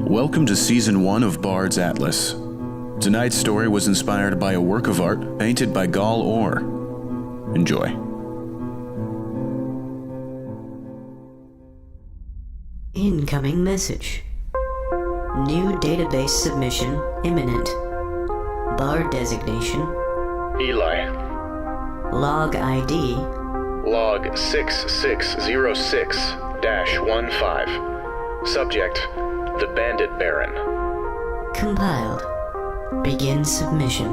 Welcome to Season 1 of Bards Atlas. Tonight's story was inspired by a work of art painted by Gal Or. Enjoy. Incoming message. New database submission imminent. Bard designation. Eli. Log ID. Log 6606-15. Subject, the Bandit Baron. Compiled. Begin submission.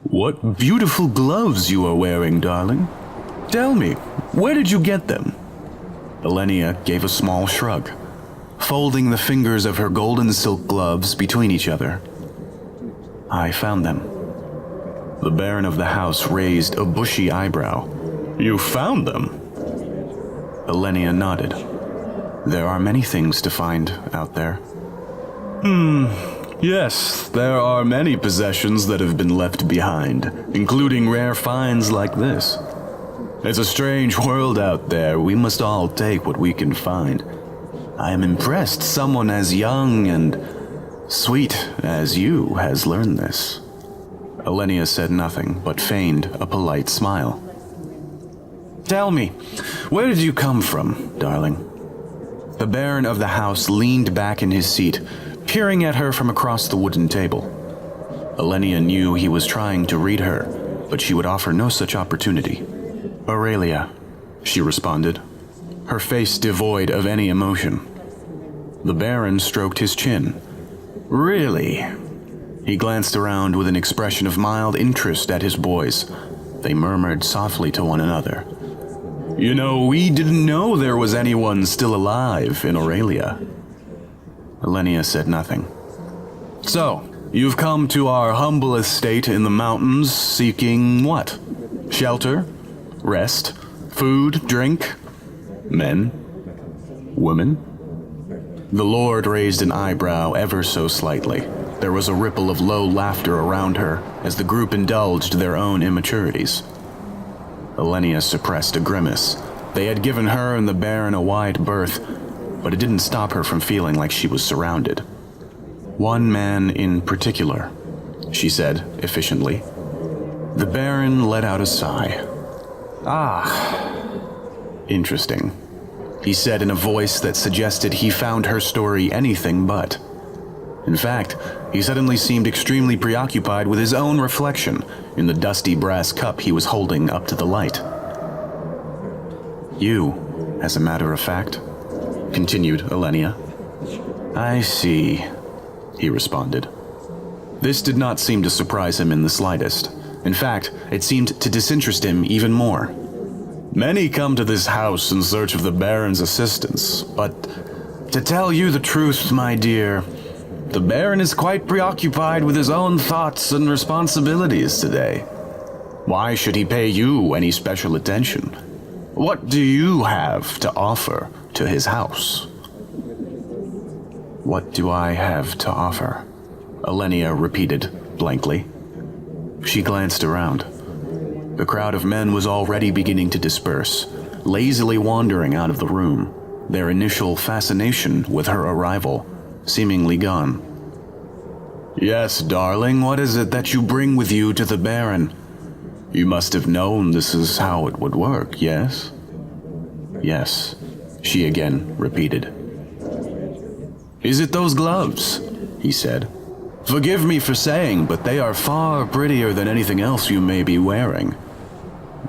What beautiful gloves you are wearing, darling. Tell me, where did you get them? Elenia gave a small shrug, folding the fingers of her golden silk gloves between each other. I found them. The Baron of the house raised a bushy eyebrow. You found them? Elenia nodded. There are many things to find out there. Yes, there are many possessions that have been left behind, including rare finds like this. It's a strange world out there. We must all take what we can find. I am impressed someone as young and sweet as you has learned this. Elenia said nothing, but feigned a polite smile. Tell me, where did you come from, darling? The Baron of the house leaned back in his seat, peering at her from across the wooden table. Elenia knew he was trying to read her, but she would offer no such opportunity. Aurelia, she responded, her face devoid of any emotion. The Baron stroked his chin. Really? He glanced around with an expression of mild interest at his boys. They murmured softly to one another. You know, we didn't know there was anyone still alive in Aurelia. Elenia said nothing. So, you've come to our humble estate in the mountains seeking what? Shelter? Rest? Food? Drink? Men? Women? The Lord raised an eyebrow ever so slightly. There was a ripple of low laughter around her as the group indulged their own immaturities. Elenia suppressed a grimace. They had given her and the Baron a wide berth, but it didn't stop her from feeling like she was surrounded. One man in particular, she said efficiently. The Baron let out a sigh. Interesting, he said in a voice that suggested he found her story anything but. In fact, he suddenly seemed extremely preoccupied with his own reflection in the dusty brass cup he was holding up to the light. You, as a matter of fact, continued Elenia. I see, he responded. This did not seem to surprise him in the slightest. In fact, it seemed to disinterest him even more. Many come to this house in search of the Baron's assistance, but to tell you the truth, my dear, the Baron is quite preoccupied with his own thoughts and responsibilities today. Why should he pay you any special attention? What do you have to offer to his house? What do I have to offer? Elenia repeated blankly. She glanced around. The crowd of men was already beginning to disperse, lazily wandering out of the room, their initial fascination with her arrival seemingly gone. Yes, darling, what is it that you bring with you to the Baron? You must have known this is how it would work, yes? Yes, she again repeated. Is it those gloves? He said. Forgive me for saying, but they are far prettier than anything else you may be wearing.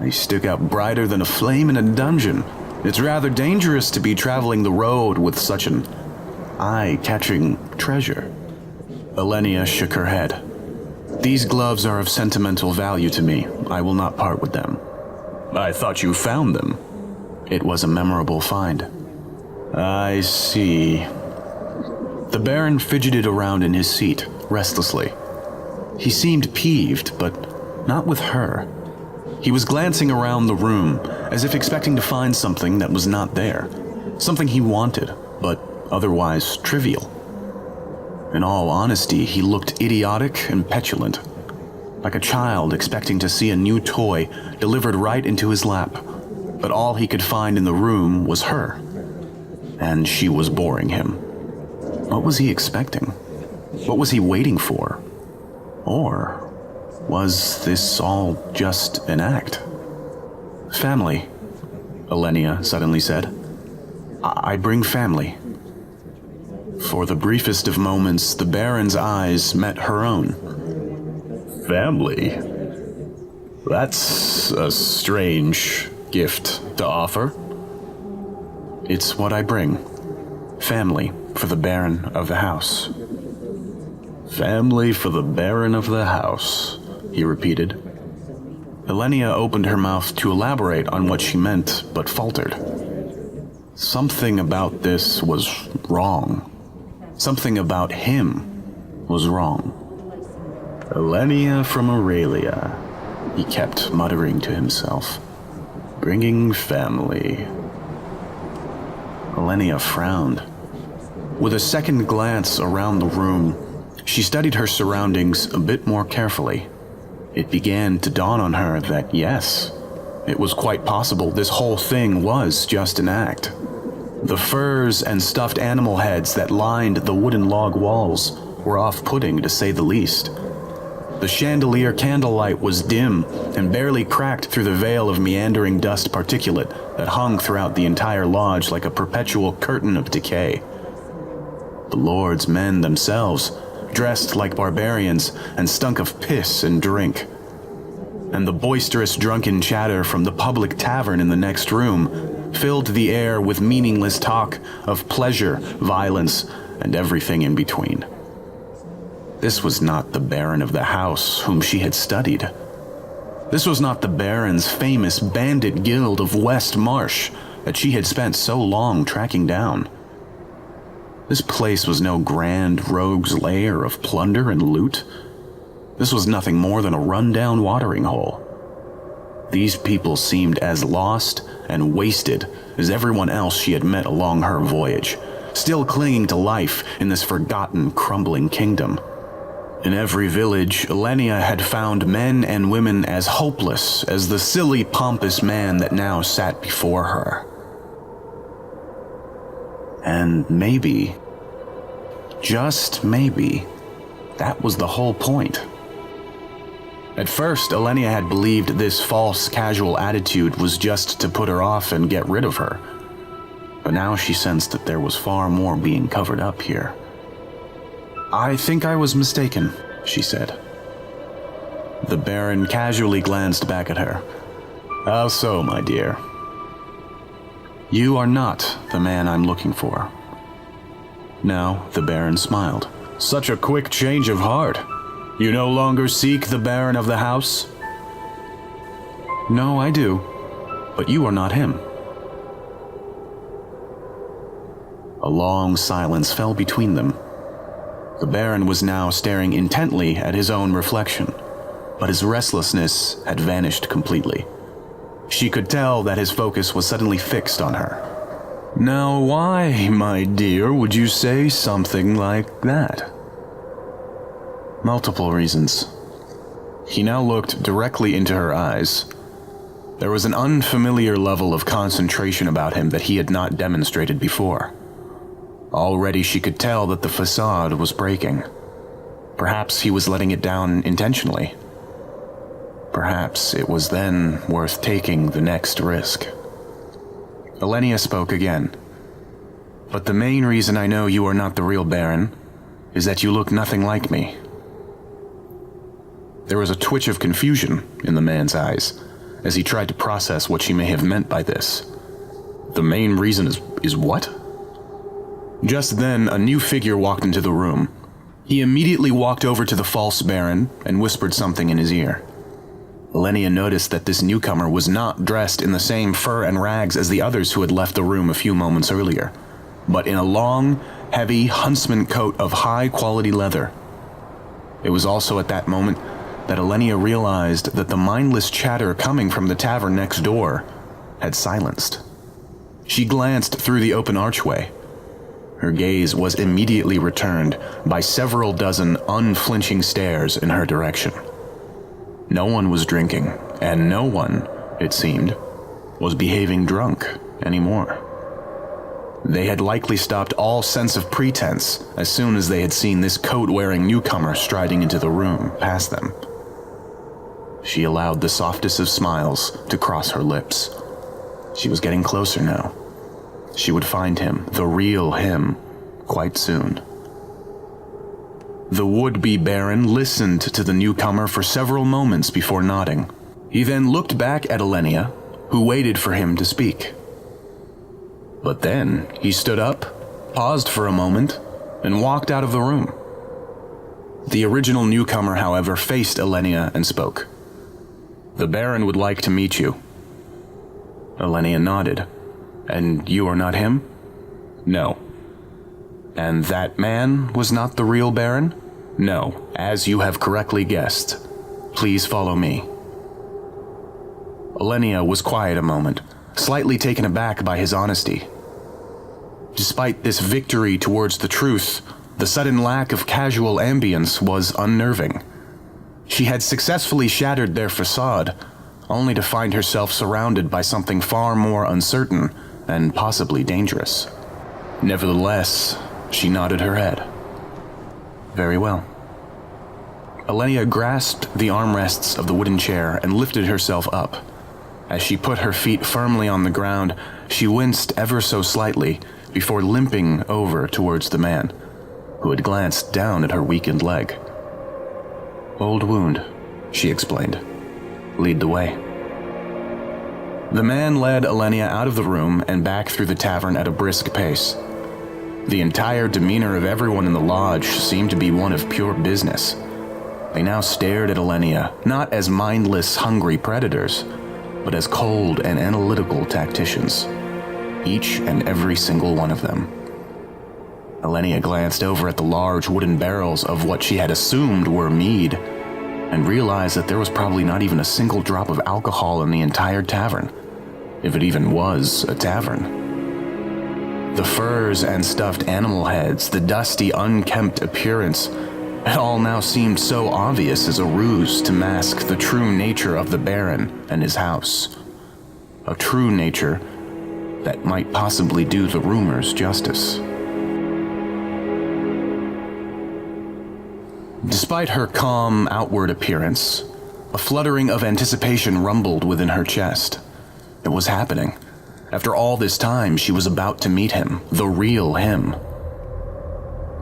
They stick out brighter than a flame in a dungeon. It's rather dangerous to be traveling the road with such an eye-catching treasure. Elenia shook her head. These gloves are of sentimental value to me. I will not part with them. I thought you found them. It was a memorable find. I see. The Baron fidgeted around in his seat, restlessly. He seemed peeved, but not with her. He was glancing around the room, as if expecting to find something that was not there. Something he wanted, but otherwise trivial. In all honesty, he looked idiotic and petulant, like a child expecting to see a new toy delivered right into his lap. but all he could find in the room was her, and she was boring him. What was he expecting? What was he waiting for? Or was this all just an act? Family, Elenia suddenly said. I bring family. For the briefest of moments, the Baron's eyes met her own. Family? That's a strange gift to offer. It's what I bring. Family for the Baron of the house. Family for the Baron of the house, he repeated. Elenia opened her mouth to elaborate on what she meant, but faltered. Something about this was wrong. Something about him was wrong. Elenia from Aurelia, he kept muttering to himself. Bringing family. Elenia frowned. With a second glance around the room, she studied her surroundings a bit more carefully. It began to dawn on her that yes, it was quite possible this whole thing was just an act. The furs and stuffed animal heads that lined the wooden log walls were off-putting, to say the least. The chandelier candlelight was dim and barely cracked through the veil of meandering dust particulate that hung throughout the entire lodge like a perpetual curtain of decay. The Lord's men themselves, dressed like barbarians and stunk of piss and drink. And the boisterous drunken chatter from the public tavern in the next room filled the air with meaningless talk of pleasure, violence, and everything in between. This was not the Baron of the house whom she had studied. This was not the Baron's famous bandit guild of West Marsh that she had spent so long tracking down. This place was no grand rogue's lair of plunder and loot. This was nothing more than a run-down watering hole. These people seemed as lost and wasted as everyone else she had met along her voyage, still clinging to life in this forgotten, crumbling kingdom. In every village, Elenia had found men and women as hopeless as the silly, pompous man that now sat before her. And maybe, just maybe, that was the whole point. At first, Elenia had believed this false, casual attitude was just to put her off and get rid of her. But now she sensed that there was far more being covered up here. I think I was mistaken, she said. The Baron casually glanced back at her. How so, my dear? You are not the man I'm looking for. Now, the Baron smiled. Such a quick change of heart. You no longer seek the Baron of the house? No, I do, but you are not him. A long silence fell between them. The Baron was now staring intently at his own reflection, but his restlessness had vanished completely. She could tell that his focus was suddenly fixed on her. Now why, my dear, would you say something like that? Multiple reasons. He now looked directly into her eyes. There was an unfamiliar level of concentration about him that he had not demonstrated before. Already she could tell that the facade was breaking. Perhaps he was letting it down intentionally. Perhaps it was then worth taking the next risk. Elenia spoke again. But the main reason I know you are not the real Baron is that you look nothing like me. There was a twitch of confusion in the man's eyes as he tried to process what she may have meant by this. The main reason is what? Just then, a new figure walked into the room. He immediately walked over to the false Baron and whispered something in his ear. Elenia noticed that this newcomer was not dressed in the same fur and rags as the others who had left the room a few moments earlier, but in a long, heavy huntsman coat of high-quality leather. It was also at that moment that Elenia realized that the mindless chatter coming from the tavern next door had silenced. She glanced through the open archway. Her gaze was immediately returned by several dozen unflinching stares in her direction. No one was drinking, and no one, it seemed, was behaving drunk anymore. They had likely stopped all sense of pretense as soon as they had seen this coat-wearing newcomer striding into the room past them. She allowed the softest of smiles to cross her lips. She was getting closer now. She would find him, the real him, quite soon. The would-be Baron listened to the newcomer for several moments before nodding. He then looked back at Elenia, who waited for him to speak. But then he stood up, paused for a moment, and walked out of the room. The original newcomer, however, faced Elenia and spoke. "The Baron would like to meet you." Elenia nodded. "And you are not him?" "No." "And that man was not the real Baron?" "No, as you have correctly guessed. Please follow me." Elenia was quiet a moment, slightly taken aback by his honesty. Despite this victory towards the truth, the sudden lack of casual ambience was unnerving. She had successfully shattered their facade, only to find herself surrounded by something far more uncertain and possibly dangerous. Nevertheless, she nodded her head. "Very well." Elenia grasped the armrests of the wooden chair and lifted herself up. As she put her feet firmly on the ground, she winced ever so slightly before limping over towards the man, who had glanced down at her weakened leg. "Old wound," she explained. "Lead the way." The man led Elenia out of the room and back through the tavern at a brisk pace. The entire demeanor of everyone in the lodge seemed to be one of pure business. They now stared at Elenia, not as mindless, hungry predators, but as cold and analytical tacticians. Each and every single one of them. Elenia glanced over at the large wooden barrels of what she had assumed were mead, and realized that there was probably not even a single drop of alcohol in the entire tavern, if it even was a tavern. The furs and stuffed animal heads, the dusty, unkempt appearance, it all now seemed so obvious as a ruse to mask the true nature of the Baron and his house. A true nature that might possibly do the rumors justice. Despite her calm outward appearance, a fluttering of anticipation rumbled within her chest. It was happening. After all this time, she was about to meet him, the real him.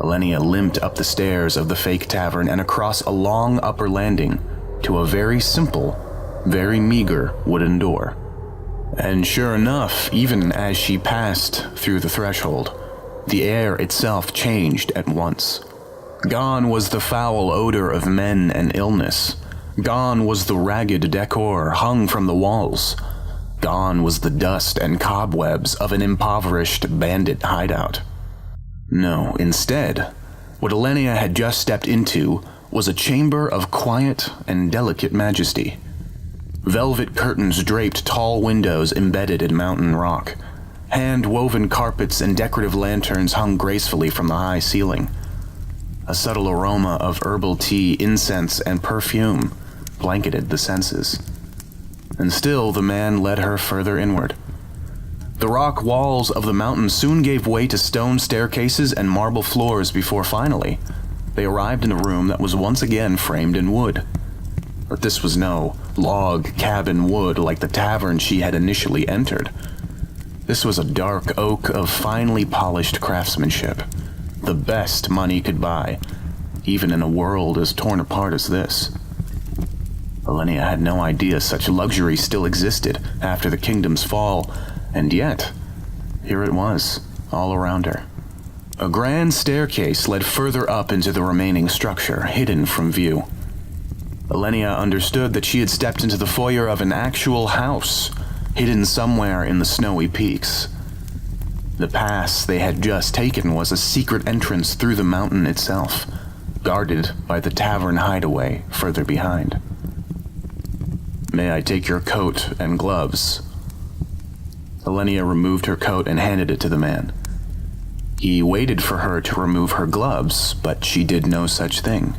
Elenia limped up the stairs of the fake tavern and across a long upper landing to a very simple, very meager wooden door. And sure enough, even as she passed through the threshold, the air itself changed at once. Gone was the foul odor of men and illness. Gone was the ragged decor hung from the walls. Gone was the dust and cobwebs of an impoverished bandit hideout. No, instead, what Elenia had just stepped into was a chamber of quiet and delicate majesty. Velvet curtains draped tall windows embedded in mountain rock. Hand-woven carpets and decorative lanterns hung gracefully from the high ceiling. A subtle aroma of herbal tea, incense, and perfume blanketed the senses. And still the man led her further inward. The rock walls of the mountain soon gave way to stone staircases and marble floors before finally they arrived in a room that was once again framed in wood. But this was no log cabin wood like the tavern she had initially entered. This was a dark oak of finely polished craftsmanship, the best money could buy, even in a world as torn apart as this. Elenia had no idea such luxury still existed after the kingdom's fall, and yet, here it was, all around her. A grand staircase led further up into the remaining structure, hidden from view. Elenia understood that she had stepped into the foyer of an actual house, hidden somewhere in the snowy peaks. The pass they had just taken was a secret entrance through the mountain itself, guarded by the tavern hideaway further behind. "May I take your coat and gloves?" Elenia removed her coat and handed it to the man. He waited for her to remove her gloves, but she did no such thing.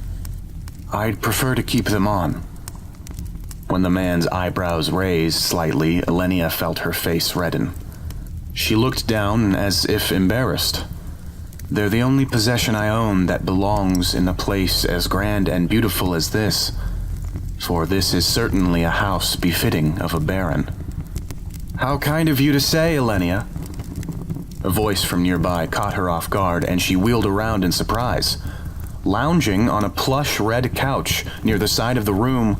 "I'd prefer to keep them on." When the man's eyebrows raised slightly, Elenia felt her face redden. She looked down as if embarrassed. "They're the only possession I own that belongs in a place as grand and beautiful as this, for this is certainly a house befitting of a baron." "How kind of you to say, Elenia." A voice from nearby caught her off guard, and she wheeled around in surprise. Lounging on a plush red couch near the side of the room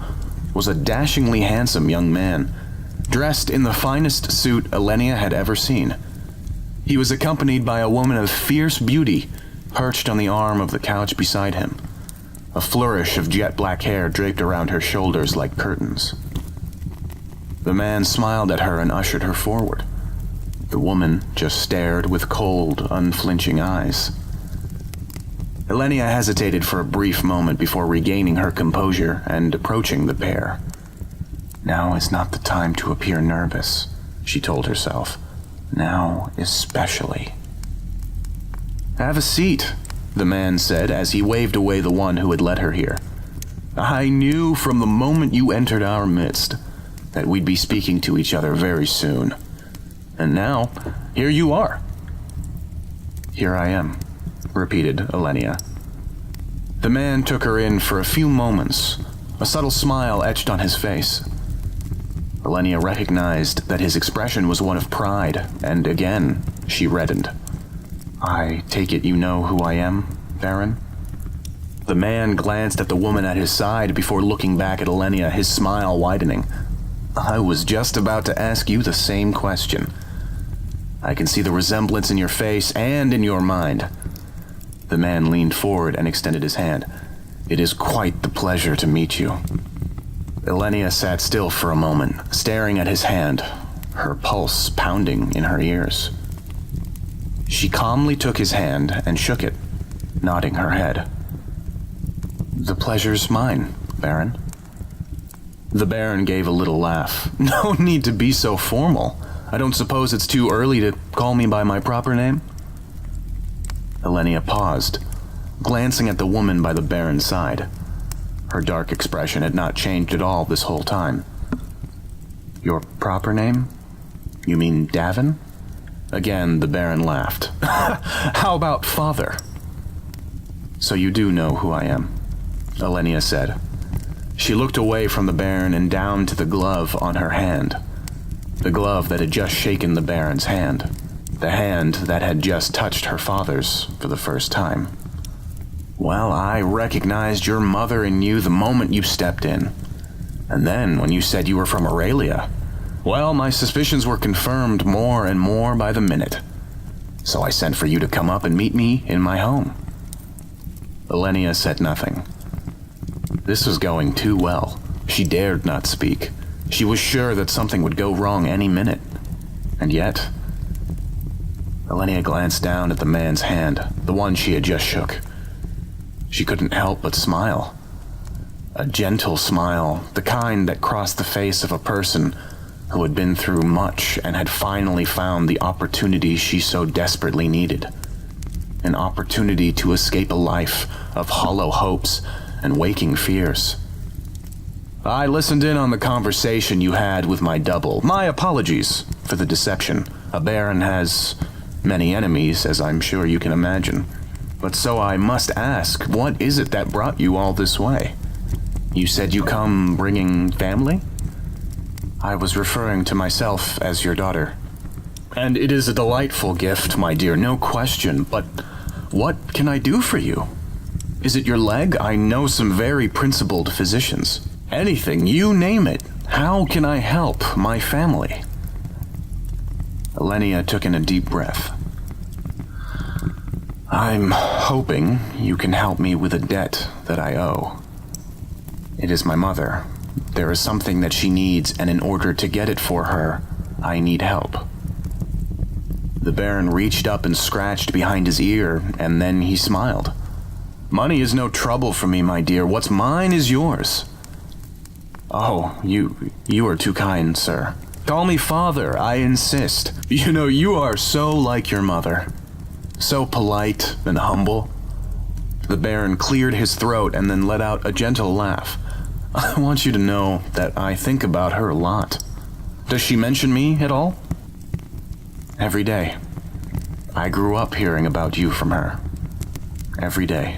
was a dashingly handsome young man, dressed in the finest suit Elenia had ever seen. He was accompanied by a woman of fierce beauty, perched on the arm of the couch beside him. A flourish of jet black hair draped around her shoulders like curtains. The man smiled at her and ushered her forward. The woman just stared with cold, unflinching eyes. Elenia hesitated for a brief moment before regaining her composure and approaching the pair. "Now is not the time to appear nervous," she told herself. "Now especially." "Have a seat," the man said as he waved away the one who had led her here. "I knew from the moment you entered our midst that we'd be speaking to each other very soon. And now, here you are." "Here I am," repeated Elenia. The man took her in for a few moments, a subtle smile etched on his face. Elenia recognized that his expression was one of pride, and again, she reddened. "I take it you know who I am, Baron?" The man glanced at the woman at his side before looking back at Elenia, his smile widening. "I was just about to ask you the same question. I can see the resemblance in your face and in your mind." The man leaned forward and extended his hand. "It is quite the pleasure to meet you." Elenia sat still for a moment, staring at his hand, her pulse pounding in her ears. She calmly took his hand and shook it, nodding her head. "The pleasure's mine, Baron." The Baron gave a little laugh. "No need to be so formal. I don't suppose it's too early to call me by my proper name?" Elenia paused, glancing at the woman by the Baron's side. Her dark expression had not changed at all this whole time. "Your proper name? You mean Davin?" Again, the Baron laughed. "How about father?" "So you do know who I am," Elenia said. She looked away from the Baron and down to the glove on her hand. The glove that had just shaken the Baron's hand. The hand that had just touched her father's for the first time. "Well, I recognized your mother in you the moment you stepped in. And then when you said you were from Aurelia, well, my suspicions were confirmed more and more by the minute. So I sent for you to come up and meet me in my home." Elenia said nothing. This was going too well. She dared not speak. She was sure that something would go wrong any minute. And yet, Elenia glanced down at the man's hand, the one she had just shook. She couldn't help but smile. A gentle smile, the kind that crossed the face of a person who had been through much and had finally found the opportunity she so desperately needed. An opportunity to escape a life of hollow hopes and waking fears. "I listened in on the conversation you had with my double. My apologies for the deception. A baron has many enemies, as I'm sure you can imagine. But so I must ask, what is it that brought you all this way? You said you come bringing family?" "I was referring to myself as your daughter." "And it is a delightful gift, my dear, no question, but what can I do for you? Is it your leg? I know some very principled physicians. Anything, you name it. How can I help my family?" Elenia took in a deep breath. "I'm hoping you can help me with a debt that I owe. It is my mother. There is something that she needs, and in order to get it for her, I need help." The Baron reached up and scratched behind his ear, and then he smiled. "Money is no trouble for me, my dear. What's mine is yours." "Oh, you are too kind, sir. Call me father, I insist. You know, you are so like your mother. So polite and humble." The Baron cleared his throat and then let out a gentle laugh. I want you to know that I think about her a lot. Does she mention me at all? Every day. I grew up hearing about you from her. Every day.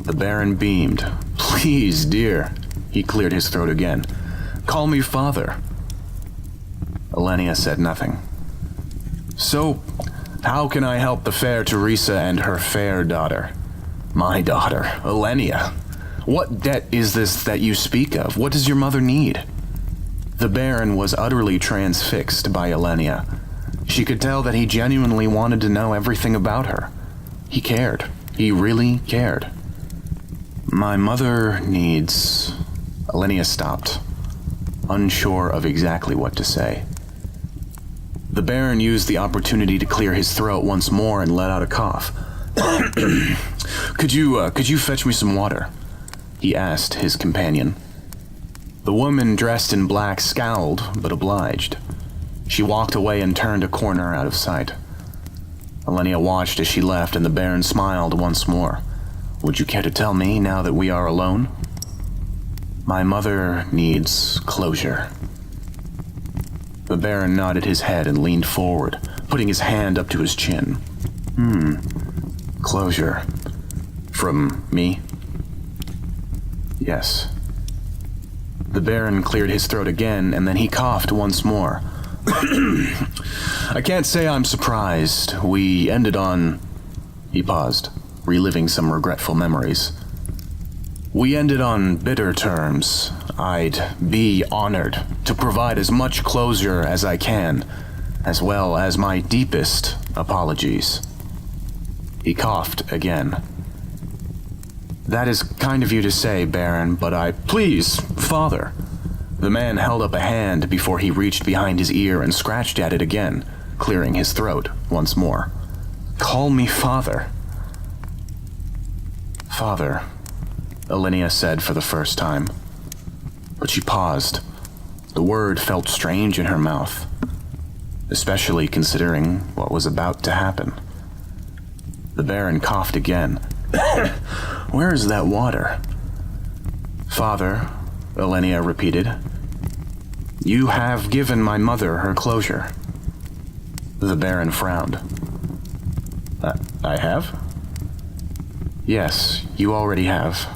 The Baron beamed. Please, dear. He cleared his throat again. Call me father. Elenia said nothing. So, how can I help the fair Teresa and her fair daughter? My daughter, Elenia. What debt is this that you speak of? What does your mother need? The Baron was utterly transfixed by Elenia. She could tell that he genuinely wanted to know everything about her. He cared. He really cared. My mother needs... Elenia stopped, unsure of exactly what to say. The Baron used the opportunity to clear his throat once more and let out a cough. Could you fetch me some water? He asked his companion. The woman dressed in black scowled, but obliged. She walked away and turned a corner out of sight. Elenia watched as she left, and the Baron smiled once more. Would you care to tell me now that we are alone? My mother needs closure. The Baron nodded his head and leaned forward, putting his hand up to his chin. Closure. From me? Yes. The Baron cleared his throat again, and then he coughed once more. I can't say I'm surprised. We ended on... He paused, reliving some regretful memories. We ended on bitter terms. I'd be honored to provide as much closure as I can, as well as my deepest apologies. He coughed again. That is kind of you to say, Baron, but Please, Father. The man held up a hand before he reached behind his ear and scratched at it again, clearing his throat once more. Call me Father. Father, Elenia said for the first time. But she paused. The word felt strange in her mouth, especially considering what was about to happen. The Baron coughed again. Where is that water? Father, Elenia repeated. You have given my mother her closure. The Baron frowned. I have? Yes, you already have.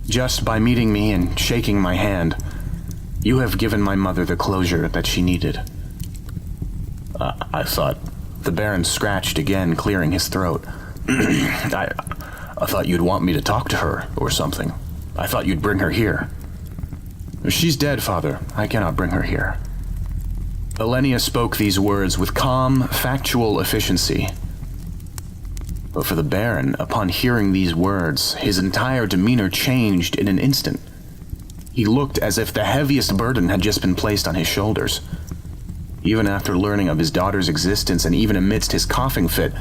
Just by meeting me and shaking my hand, you have given my mother the closure that she needed. I thought... The Baron scratched again, clearing his throat. I thought you'd want me to talk to her or something. I thought you'd bring her here. She's dead, Father. I cannot bring her here. Elenia spoke these words with calm, factual efficiency. But for the Baron, upon hearing these words, his entire demeanor changed in an instant. He looked as if the heaviest burden had just been placed on his shoulders. Even after learning of his daughter's existence and even amidst his coughing fit,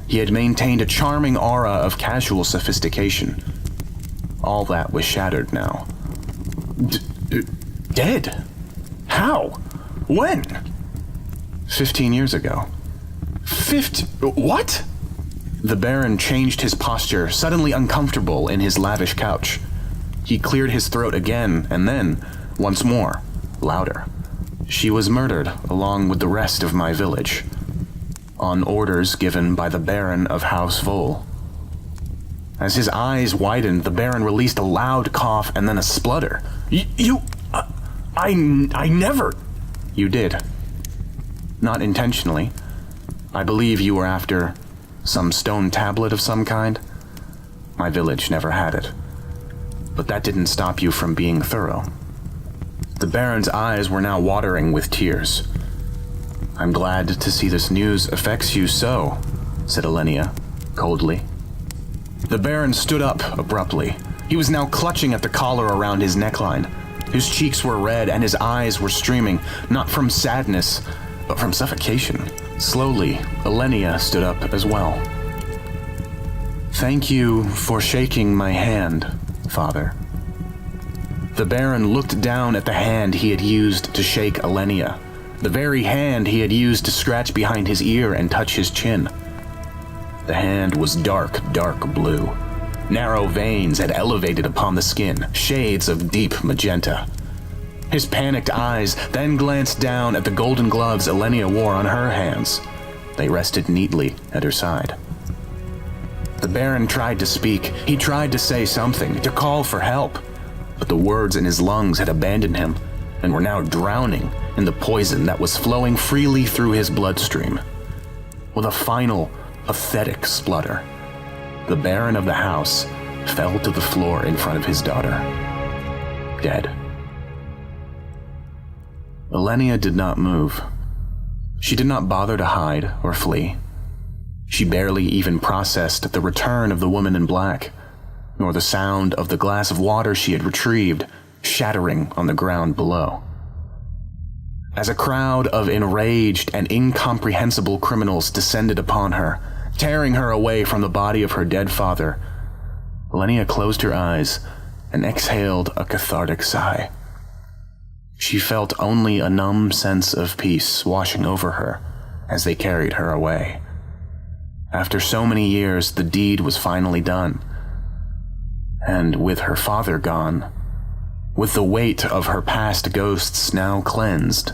he had maintained a charming aura of casual sophistication. All that was shattered now. Dead? How? When? 15 years ago. What? The Baron changed his posture, suddenly uncomfortable in his lavish couch. He cleared his throat again, and then, once more, louder. She was murdered along with the rest of my village, on orders given by the Baron of House Vol. As his eyes widened, the Baron released a loud cough and then a splutter. I never... You did. Not intentionally. I believe you were after some stone tablet of some kind. My village never had it. But that didn't stop you from being thorough. The Baron's eyes were now watering with tears. I'm glad to see this news affects you so, said Elenia, coldly. The Baron stood up abruptly. He was now clutching at the collar around his neckline. His cheeks were red and his eyes were streaming, not from sadness, but from suffocation. Slowly, Elenia stood up as well. Thank you for shaking my hand, Father. The Baron looked down at the hand he had used to shake Elenia, the very hand he had used to scratch behind his ear and touch his chin. The hand was dark, dark blue, Narrow veins had elevated upon the skin, shades of deep magenta. His panicked eyes then glanced down at the golden gloves Elenia wore on her hands. They rested neatly at her side. The Baron tried to speak. He tried to say something, to call for help, but the words in his lungs had abandoned him and were now drowning in the poison that was flowing freely through his bloodstream. With a final, pathetic splutter, the Baron of the house fell to the floor in front of his daughter, dead. Elenia did not move. She did not bother to hide or flee. She barely even processed the return of the woman in black, nor the sound of the glass of water she had retrieved shattering on the ground below. As a crowd of enraged and incomprehensible criminals descended upon her, tearing her away from the body of her dead father, Elenia closed her eyes and exhaled a cathartic sigh. She felt only a numb sense of peace washing over her as they carried her away. After so many years, the deed was finally done. And with her father gone, with the weight of her past ghosts now cleansed,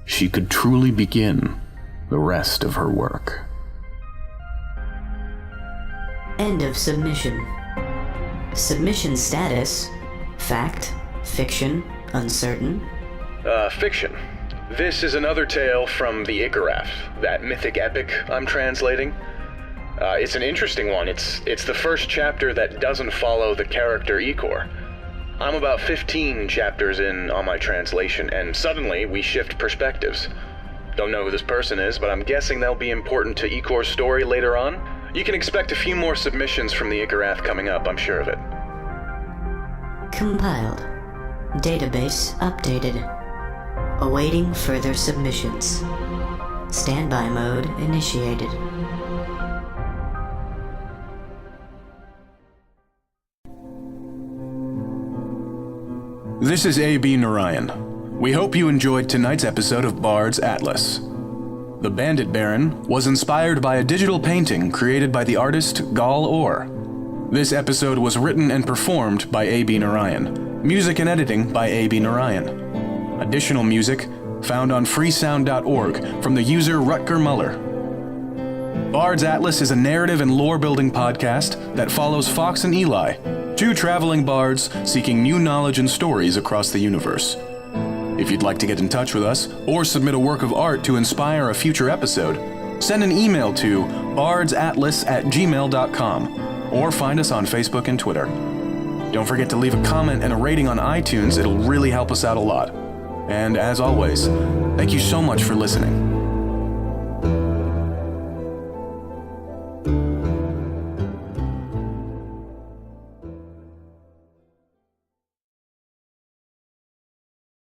she could truly begin the rest of her work. End of submission. Submission status: fact, fiction, uncertain. Fiction. This is another tale from the Icaraf, that mythic epic I'm translating. It's an interesting one. It's the first chapter that doesn't follow the character Icor. I'm about 15 chapters in on my translation, and suddenly we shift perspectives. Don't know who this person is, but I'm guessing they'll be important to Icor's story later on. You can expect a few more submissions from the Icarath coming up, I'm sure of it. Compiled. Database updated. Awaiting further submissions. Standby mode initiated. This is A.B. Narayan. We hope you enjoyed tonight's episode of Bards Atlas. The Bandit Baron was inspired by a digital painting created by the artist Gal Or. This episode was written and performed by A.B. Narayan. Music and editing by A.B. Narayan. Additional music found on freesound.org from the user Rutger Muller. Bards Atlas is a narrative and lore-building podcast that follows Fox and Eli, two traveling bards seeking new knowledge and stories across the universe. If you'd like to get in touch with us or submit a work of art to inspire a future episode, send an email to bardsatlas@gmail.com or find us on Facebook and Twitter. Don't forget to leave a comment and a rating on iTunes. It'll really help us out a lot. And as always, thank you so much for listening.